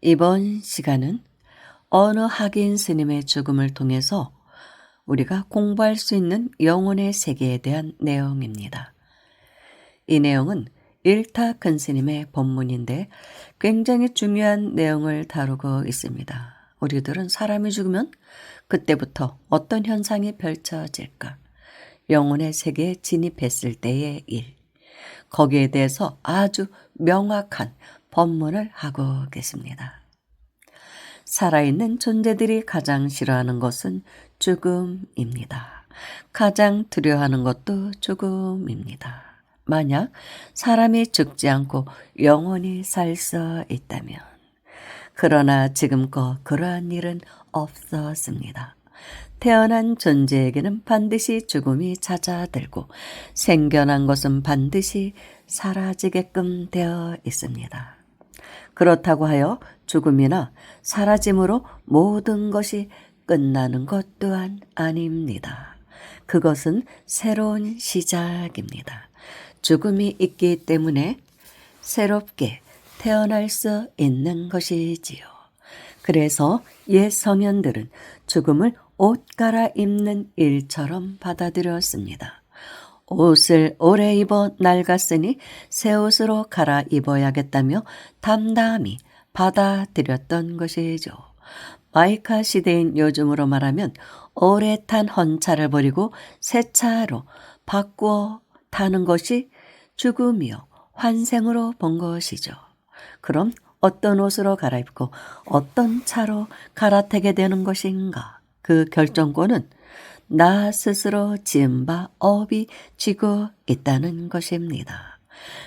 이번 시간은 어느 학인 스님의 죽음을 통해서 우리가 공부할 수 있는 영혼의 세계에 대한 내용입니다. 이 내용은 일타 큰 스님의 법문인데 굉장히 중요한 내용을 다루고 있습니다. 우리들은 사람이 죽으면 그때부터 어떤 현상이 펼쳐질까? 영혼의 세계에 진입했을 때의 일. 거기에 대해서 아주 명확한 법문을 하고 계십니다. 살아있는 존재들이 가장 싫어하는 것은 죽음입니다. 가장 두려워하는 것도 죽음입니다. 만약 사람이 죽지 않고 영원히 살 수 있다면, 그러나 지금껏 그러한 일은 없었습니다. 태어난 존재에게는 반드시 죽음이 찾아들고 생겨난 것은 반드시 사라지게끔 되어 있습니다. 그렇다고 하여 죽음이나 사라짐으로 모든 것이 끝나는 것 또한 아닙니다. 그것은 새로운 시작입니다. 죽음이 있기 때문에 새롭게 태어날 수 있는 것이지요. 그래서 옛 성현들은 죽음을 옷 갈아입는 일처럼 받아들였습니다. 옷을 오래 입어 낡았으니 새 옷으로 갈아입어야겠다며 담담히 받아들였던 것이죠. 마이카 시대인 요즘으로 말하면 오래 탄 헌차를 버리고 새 차로 바꾸어 타는 것이 죽음이요 환생으로 본 것이죠. 그럼 어떤 옷으로 갈아입고 어떤 차로 갈아타게 되는 것인가? 그 결정권은 나 스스로 지은 바 업이 쥐고 있다는 것입니다.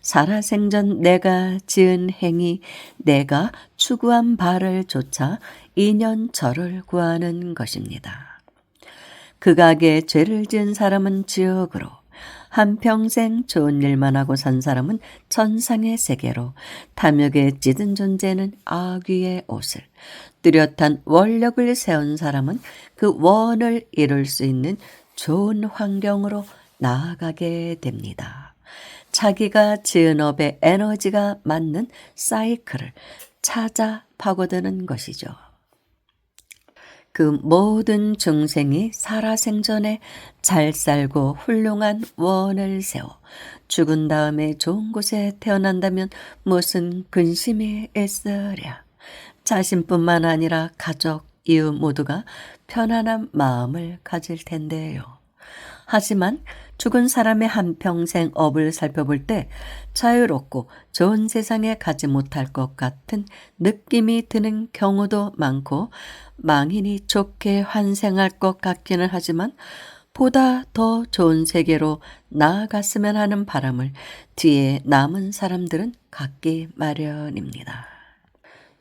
살아생전 내가 지은 행위, 내가 추구한 바를 쫓아 인연처를 구하는 것입니다. 극악의 죄를 지은 사람은 지옥으로, 한평생 좋은 일만 하고 산 사람은 천상의 세계로, 탐욕에 찌든 존재는 악귀의 옷을, 뚜렷한 원력을 세운 사람은 그 원을 이룰 수 있는 좋은 환경으로 나아가게 됩니다. 자기가 지은 업의 에너지가 맞는 사이클을 찾아 파고드는 것이죠. 그 모든 중생이 살아생전에 잘 살고 훌륭한 원을 세워 죽은 다음에 좋은 곳에 태어난다면 무슨 근심이 있으랴. 자신뿐만 아니라 가족, 이웃 모두가 편안한 마음을 가질 텐데요. 하지만 죽은 사람의 한평생 업을 살펴볼 때 자유롭고 좋은 세상에 가지 못할 것 같은 느낌이 드는 경우도 많고, 망인이 좋게 환생할 것 같기는 하지만 보다 더 좋은 세계로 나아갔으면 하는 바람을 뒤에 남은 사람들은 갖기 마련입니다.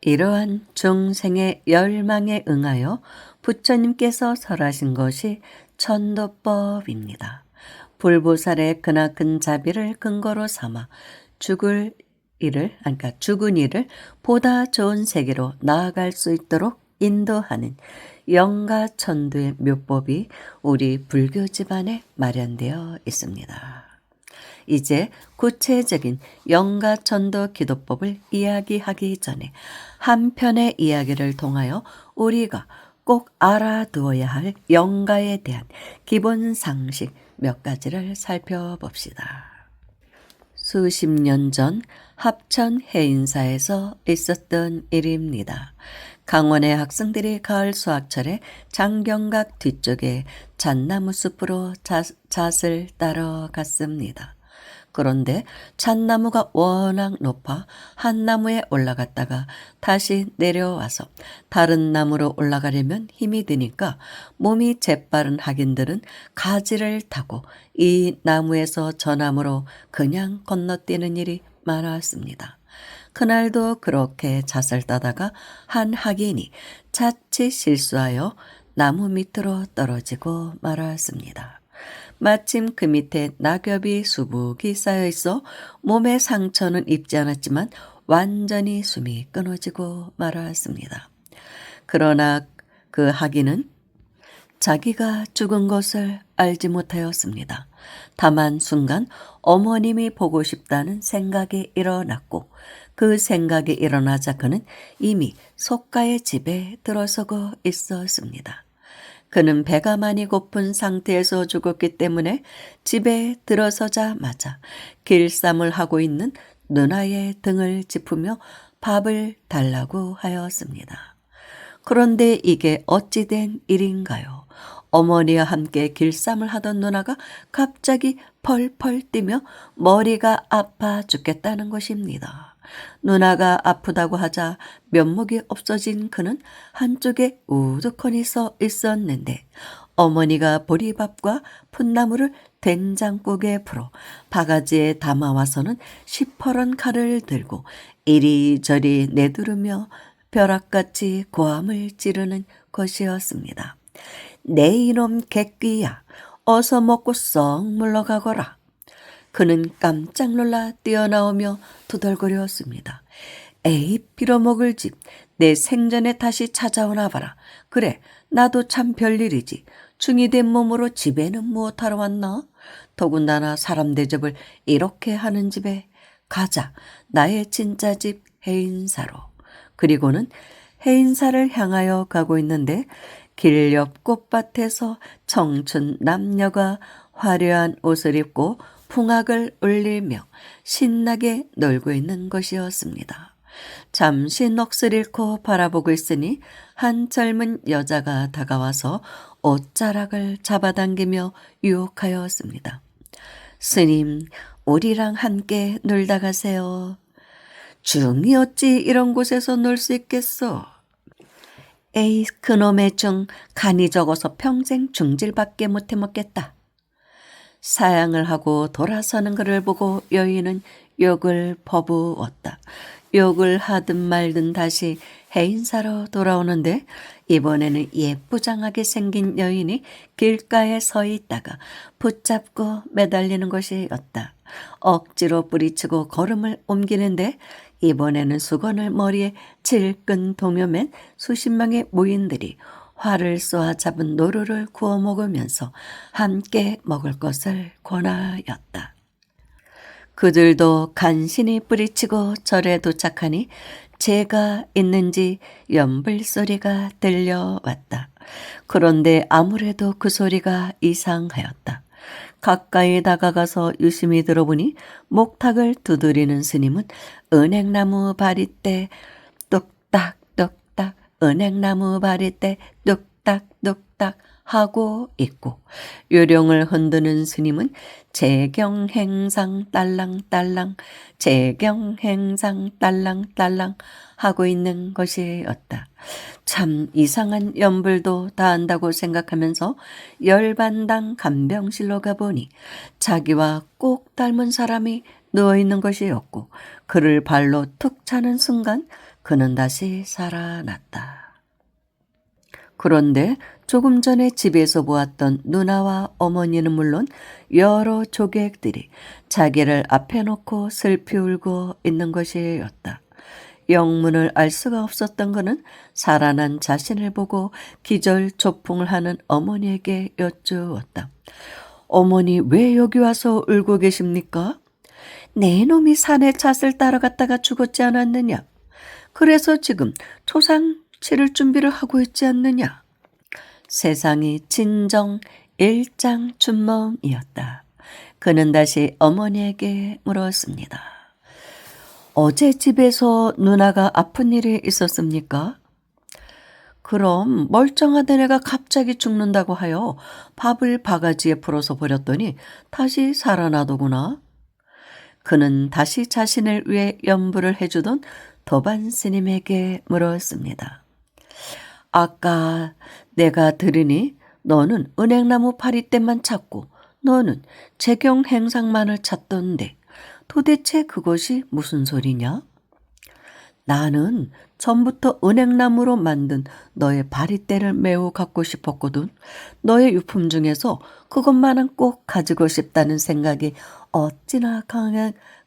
이러한 중생의 열망에 응하여 부처님께서 설하신 것이 천도법입니다. 불보살의 크나큰 자비를 근거로 삼아 죽은 이를 보다 좋은 세계로 나아갈 수 있도록 인도하는 영가천도의 묘법이 우리 불교 집안에 마련되어 있습니다. 이제 구체적인 영가천도 기도법을 이야기하기 전에 한 편의 이야기를 통하여 우리가 꼭 알아두어야 할 영가에 대한 기본 상식 몇 가지를 살펴봅시다. 수십 년 전 합천 해인사에서 있었던 일입니다. 강원의 학생들이 가을 수학철에 장경각 뒤쪽에 잣나무 숲으로 잣을 따러 갔습니다. 그런데 잣나무가 워낙 높아 한 나무에 올라갔다가 다시 내려와서 다른 나무로 올라가려면 힘이 드니까 몸이 재빠른 학인들은 가지를 타고 이 나무에서 저 나무로 그냥 건너뛰는 일이 많았습니다. 그날도 그렇게 잣을 따다가 한 학인이 자칫 실수하여 나무 밑으로 떨어지고 말았습니다. 마침 그 밑에 낙엽이 수북이 쌓여 있어 몸에 상처는 입지 않았지만 완전히 숨이 끊어지고 말았습니다. 그러나 그 학인은 자기가 죽은 것을 알지 못하였습니다. 다만 순간 어머님이 보고 싶다는 생각이 일어났고 그 생각이 일어나자 그는 이미 속가의 집에 들어서고 있었습니다. 그는 배가 많이 고픈 상태에서 죽었기 때문에 집에 들어서자마자 길쌈을 하고 있는 누나의 등을 짚으며 밥을 달라고 하였습니다. 그런데 이게 어찌된 일인가요? 어머니와 함께 길쌈을 하던 누나가 갑자기 펄펄 뛰며 머리가 아파 죽겠다는 것입니다. 누나가 아프다고 하자 면목이 없어진 그는 한쪽에 우두커니 서 있었는데 어머니가 보리밥과 풋나물을 된장국에 풀어 바가지에 담아와서는 시퍼런 칼을 들고 이리저리 내두르며 벼락같이 고함을 지르는 것이었습니다. 내 이놈 개끼야, 어서 먹고 썩 물러가거라. 그는 깜짝 놀라 뛰어나오며 투덜거렸습니다. 에이, 빌어먹을 집, 내 생전에 다시 찾아오나 봐라. 그래, 나도 참 별일이지. 중이 된 몸으로 집에는 무엇하러 왔나? 더군다나 사람 대접을 이렇게 하는 집에 가자. 나의 진짜 집 해인사로. 그리고는 해인사를 향하여 가고 있는데 길 옆 꽃밭에서 청춘 남녀가 화려한 옷을 입고 풍악을 울리며 신나게 놀고 있는 것이었습니다. 잠시 넋을 잃고 바라보고 있으니 한 젊은 여자가 다가와서 옷자락을 잡아당기며 유혹하였습니다. 스님, 우리랑 함께 놀다 가세요. 중이 어찌 이런 곳에서 놀 수 있겠어? 에이, 그놈의 중 간이 적어서 평생 중질밖에 못해 먹겠다. 사양을 하고 돌아서는 그를 보고 여인은 욕을 퍼부었다. 욕을 하든 말든 다시 해인사로 돌아오는데 이번에는 예쁘장하게 생긴 여인이 길가에 서 있다가 붙잡고 매달리는 것이었다. 억지로 뿌리치고 걸음을 옮기는데 이번에는 수건을 머리에 질끈 동여맨 수십 명의 무인들이 활을 쏘아 잡은 노루를 구워 먹으면서 함께 먹을 것을 권하였다. 그들도 간신히 뿌리치고 절에 도착하니 재가 있는지 연불 소리가 들려왔다. 그런데 아무래도 그 소리가 이상하였다. 가까이 다가가서 유심히 들어보니 목탁을 두드리는 스님은 은행나무 바리떼 뚝딱뚝딱 은행나무 바리떼 뚝딱뚝딱 하고 있고 요령을 흔드는 스님은 재경행상 딸랑딸랑 재경행상 딸랑딸랑 하고 있는 것이었다. 참 이상한 연불도 다 한다고 생각하면서 열반당 간병실로 가보니 자기와 꼭 닮은 사람이 누워있는 것이었고 그를 발로 툭 차는 순간 그는 다시 살아났다. 그런데 조금 전에 집에서 보았던 누나와 어머니는 물론 여러 조객들이 자기를 앞에 놓고 슬피 울고 있는 것이었다. 영문을 알 수가 없었던 그는 살아난 자신을 보고 기절초풍을 하는 어머니에게 여쭈었다. 어머니, 왜 여기 와서 울고 계십니까? 내 놈이 산에 잣을 따라갔다가 죽었지 않았느냐? 그래서 지금 초상 치를 준비를 하고 있지 않느냐? 세상이 진정 일장춘몽이었다. 그는 다시 어머니에게 물었습니다. 어제 집에서 누나가 아픈 일이 있었습니까? 그럼 멀쩡하던 애가 갑자기 죽는다고 하여 밥을 바가지에 풀어서 버렸더니 다시 살아나더구나. 그는 다시 자신을 위해 연부를 해주던 도반 스님에게 물었습니다. 아까 내가 들으니 너는 은행나무 파리떼만 찾고 너는 재경 행상만을 찾던데 도대체 그것이 무슨 소리냐? 나는 전부터 은행나무로 만든 너의 바리떼를 매우 갖고 싶었거든. 너의 유품 중에서 그것만은 꼭 가지고 싶다는 생각이 어찌나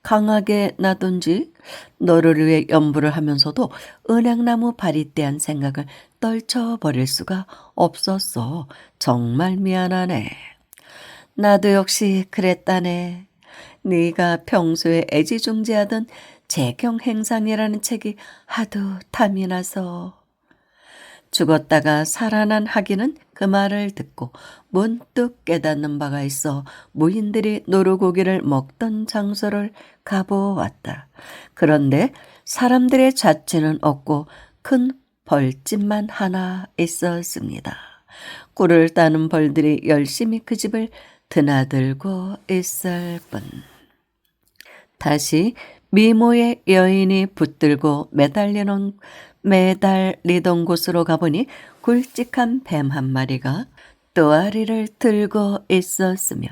강하게 나던지 너를 위해 연부를 하면서도 은행나무 바리떼한 생각을 떨쳐버릴 수가 없었어. 정말 미안하네. 나도 역시 그랬다네. 네가 평소에 애지중지하던 재경행상이라는 책이 하도 탐이 나서. 죽었다가 살아난 하기는 그 말을 듣고 문득 깨닫는 바가 있어 무인들이 노루고기를 먹던 장소를 가보았다. 그런데 사람들의 자취는 없고 큰 벌집만 하나 있었습니다. 꿀을 따는 벌들이 열심히 그 집을 드나들고 있을 뿐. 다시 미모의 여인이 붙들고 매달리던 곳으로 가보니 굵직한 뱀 한 마리가 또아리를 들고 있었으며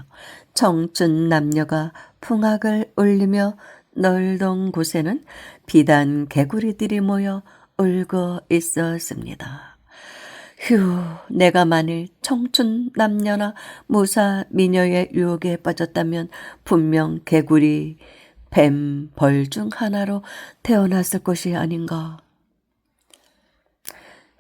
청춘 남녀가 풍악을 울리며 놀던 곳에는 비단 개구리들이 모여 울고 있었습니다. 휴, 내가 만일 청춘 남녀나 무사 미녀의 유혹에 빠졌다면 분명 개구리, 뱀, 벌 중 하나로 태어났을 것이 아닌가.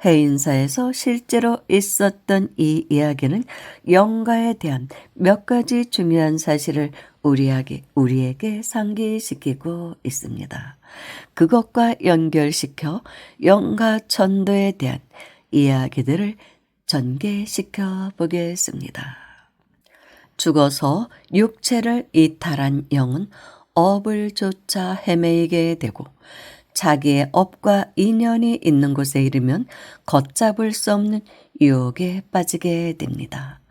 해인사에서 실제로 있었던 이 이야기는 영가에 대한 몇 가지 중요한 사실을 우리에게 상기시키고 있습니다. 그것과 연결시켜 영가 전도에 대한 이야기들을 전개시켜 보겠습니다. 죽어서 육체를 이탈한 영은 업을 쫓아 헤매이게 되고 자기의 업과 인연이 있는 곳에 이르면 걷잡을 수 없는 유혹에 빠지게 됩니다.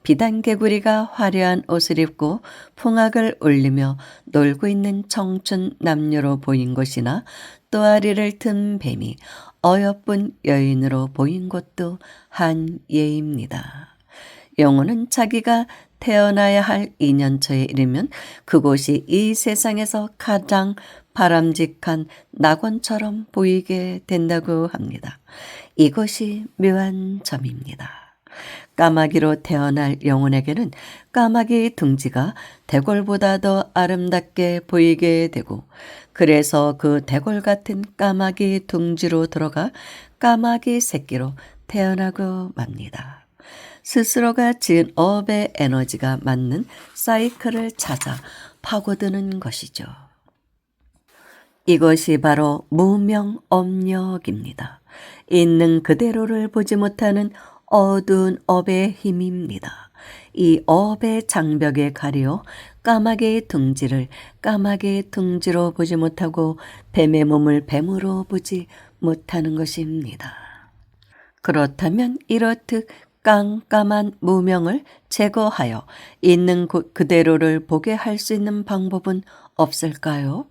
비단개구리가 화려한 옷을 입고 풍악을 울리며 놀고 있는 청춘 남녀로 보인 것이나 또아리를 튼 뱀이 어여쁜 여인으로 보인 것도 한 예입니다. 영혼은 자기가 태어나야 할 인연처에 이르면 그곳이 이 세상에서 가장 바람직한 낙원처럼 보이게 된다고 합니다. 이것이 묘한 점입니다. 까마귀로 태어날 영혼에게는 까마귀 둥지가 대궐보다 더 아름답게 보이게 되고 그래서 그 대궐 같은 까마귀 둥지로 들어가 까마귀 새끼로 태어나고 맙니다. 스스로가 지은 업의 에너지가 맞는 사이클을 찾아 파고드는 것이죠. 이것이 바로 무명업력입니다. 있는 그대로를 보지 못하는 어두운 업의 힘입니다. 이 업의 장벽에 가려 까마귀의 둥지를 까마귀의 둥지로 보지 못하고 뱀의 몸을 뱀으로 보지 못하는 것입니다. 그렇다면 이렇듯 깜깜한 무명을 제거하여 있는 곳 그대로를 보게 할 수 있는 방법은 없을까요?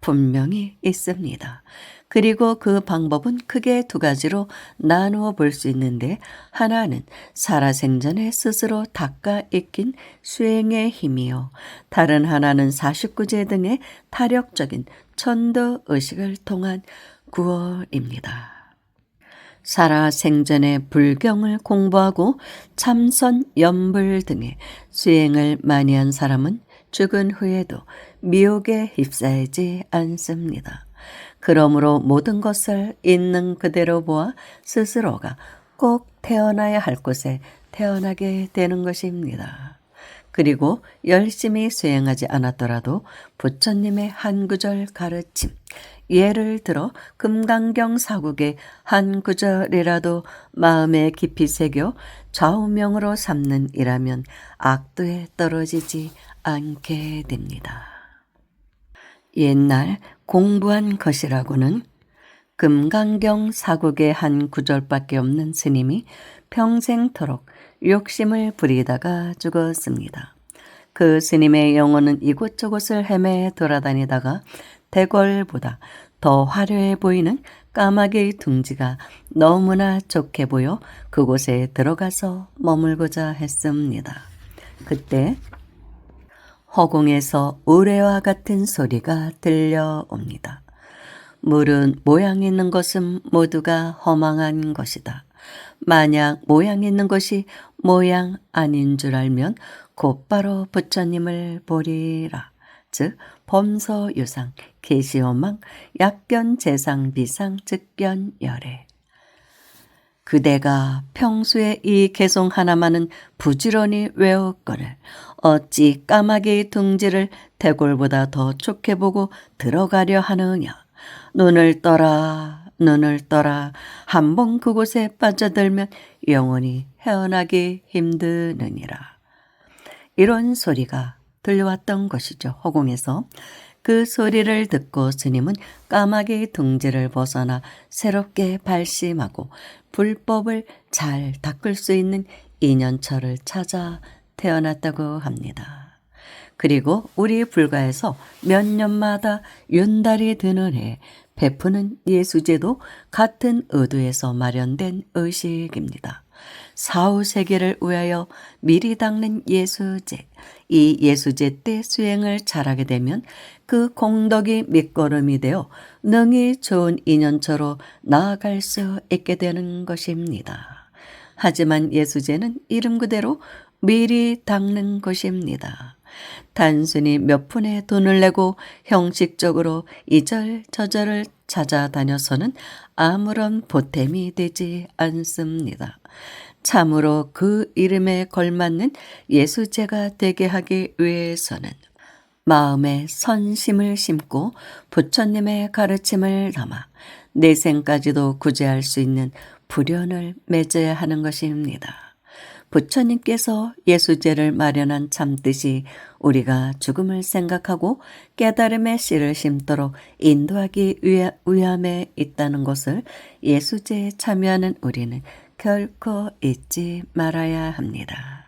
분명히 있습니다. 그리고 그 방법은 크게 두 가지로 나누어 볼 수 있는데 하나는 살아생전에 스스로 닦아 익힌 수행의 힘이요. 다른 하나는 49제 등의 타력적인 천도의식을 통한 구호입니다. 살아생전에 불경을 공부하고 참선, 염불 등의 수행을 많이 한 사람은 죽은 후에도 미혹에 휩싸이지 않습니다. 그러므로 모든 것을 있는 그대로 보아 스스로가 꼭 태어나야 할 곳에 태어나게 되는 것입니다. 그리고 열심히 수행하지 않았더라도 부처님의 한 구절 가르침, 예를 들어 금강경 사국의 한 구절이라도 마음에 깊이 새겨 좌우명으로 삼는 이라면 악도에 떨어지지 않게 됩니다. 옛날 공부한 것이라고는 금강경 사국의 한 구절밖에 없는 스님이 평생토록 욕심을 부리다가 죽었습니다. 그 스님의 영혼은 이곳저곳을 헤매 돌아다니다가 대궐보다 더 화려해 보이는 까마귀 둥지가 너무나 좋게 보여 그곳에 들어가서 머물고자 했습니다. 그때 허공에서 우레와 같은 소리가 들려옵니다. 물은 모양 있는 것은 모두가 허망한 것이다. 만약 모양 있는 것이 모양 아닌 줄 알면 곧바로 부처님을 보리라. 즉 범서유상, 계시오망, 약견, 재상, 비상, 즉견, 열애. 그대가 평소에 이 개송 하나만은 부지런히 외웠거늘 어찌 까마귀 둥지를 대골보다 더 좋게 보고 들어가려 하느냐. 눈을 떠라, 눈을 떠라. 한번 그곳에 빠져들면 영원히 헤어나기 힘드느니라. 이런 소리가 들려왔던 것이죠. 허공에서. 그 소리를 듣고 스님은 까마귀 둥지를 벗어나 새롭게 발심하고 불법을 잘 닦을 수 있는 인연처를 찾아 태어났다고 합니다. 그리고 우리 불가에서 몇 년마다 윤달이 드는 해 베푸는 예수제도 같은 의도에서 마련된 의식입니다. 사후세계를 위하여 미리 닦는 예수제, 이 예수제 때 수행을 잘하게 되면 그 공덕이 밑거름이 되어 능히 좋은 인연처로 나아갈 수 있게 되는 것입니다. 하지만 예수제는 이름 그대로 미리 닦는 것입니다. 단순히 몇 푼의 돈을 내고 형식적으로 이절저절을 찾아다녀서는 아무런 보탬이 되지 않습니다. 참으로 그 이름에 걸맞는 예수제가 되게 하기 위해서는 마음에 선심을 심고 부처님의 가르침을 담아 내생까지도 구제할 수 있는 불연을 맺어야 하는 것입니다. 부처님께서 예수제를 마련한 참뜻이 우리가 죽음을 생각하고 깨달음의 씨를 심도록 인도하기 위함에 있다는 것을 예수제에 참여하는 우리는 결코 잊지 말아야 합니다.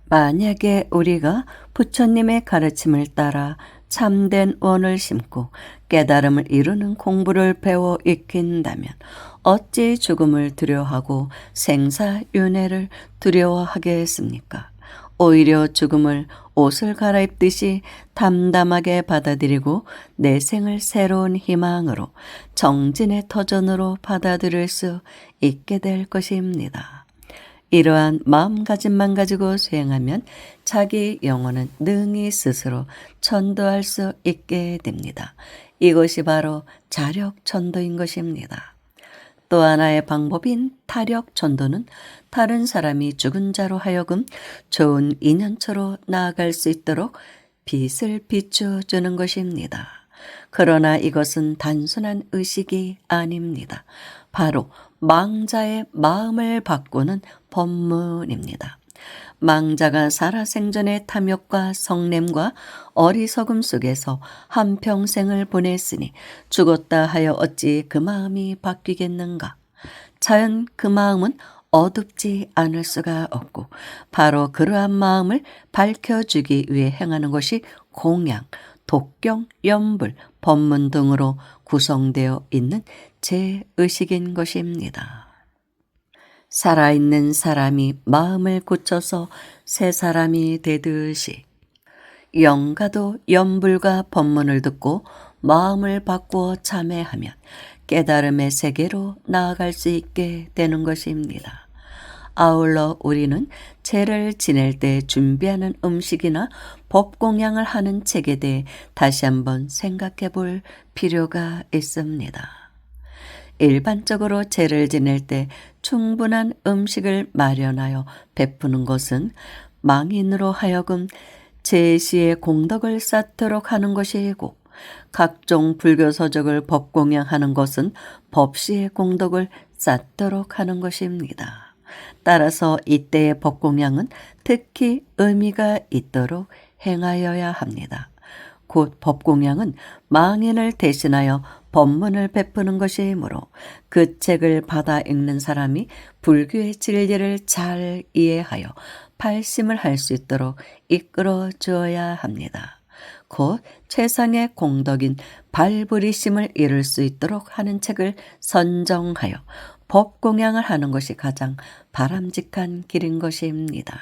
만약에 우리가 부처님의 가르침을 따라 참된 원을 심고 깨달음을 이루는 공부를 배워 익힌다면 어찌 죽음을 두려워하고 생사윤회를 두려워하겠습니까? 오히려 죽음을 옷을 갈아입듯이 담담하게 받아들이고 내 생을 새로운 희망으로 정진의 터전으로 받아들일 수 있게 될 것입니다. 이러한 마음가짐만 가지고 수행하면 자기 영혼은 능히 스스로 천도할 수 있게 됩니다. 이것이 바로 자력천도인 것입니다. 또 하나의 방법인 타력천도는 다른 사람이 죽은 자로 하여금 좋은 인연처로 나아갈 수 있도록 빛을 비춰주는 것입니다. 그러나 이것은 단순한 의식이 아닙니다. 바로 망자의 마음을 바꾸는 법문입니다. 망자가 살아생전의 탐욕과 성냄과 어리석음 속에서 한평생을 보냈으니 죽었다 하여 어찌 그 마음이 바뀌겠는가. 자연 그 마음은 어둡지 않을 수가 없고 바로 그러한 마음을 밝혀주기 위해 행하는 것이 공양, 독경, 염불, 법문 등으로 구성되어 있는 제의식인 것입니다. 살아있는 사람이 마음을 고쳐서 새 사람이 되듯이 영가도 염불과 법문을 듣고 마음을 바꾸어 참회하면 깨달음의 세계로 나아갈 수 있게 되는 것입니다. 아울러 우리는 제를 지낼 때 준비하는 음식이나 법공양을 하는 책에 대해 다시 한번 생각해 볼 필요가 있습니다. 일반적으로 제를 지낼 때 충분한 음식을 마련하여 베푸는 것은 망인으로 하여금 제시의 공덕을 쌓도록 하는 것이고 각종 불교 서적을 법공양하는 것은 법시의 공덕을 쌓도록 하는 것입니다. 따라서 이때의 법공양은 특히 의미가 있도록 행하여야 합니다. 곧 법공양은 망인을 대신하여 법문을 베푸는 것이므로 그 책을 받아 읽는 사람이 불교의 진리를 잘 이해하여 발심을 할 수 있도록 이끌어 주어야 합니다. 곧 최상의 공덕인 발부리심을 이룰 수 있도록 하는 책을 선정하여 법공양을 하는 것이 가장 바람직한 길인 것입니다.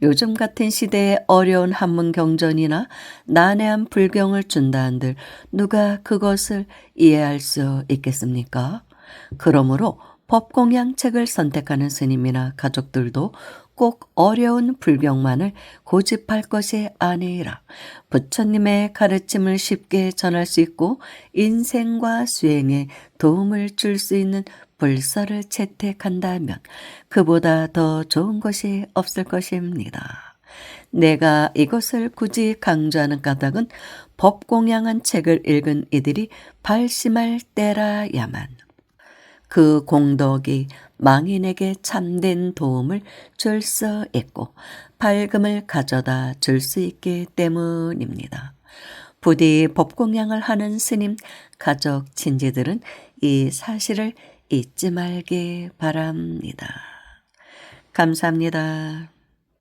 요즘 같은 시대에 어려운 한문 경전이나 난해한 불경을 준다 한들 누가 그것을 이해할 수 있겠습니까? 그러므로 법공양 책을 선택하는 스님이나 가족들도 꼭 어려운 불경만을 고집할 것이 아니라 부처님의 가르침을 쉽게 전할 수 있고 인생과 수행에 도움을 줄 수 있는 불서를 채택한다면 그보다 더 좋은 것이 없을 것입니다. 내가 이것을 굳이 강조하는 까닭은 법공양한 책을 읽은 이들이 발심할 때라야만 그 공덕이 망인에게 참된 도움을 줄 수 있고 밝음을 가져다 줄 수 있기 때문입니다. 부디 법공양을 하는 스님, 가족, 친지들은 이 사실을 잊지 말기 바랍니다. 감사합니다.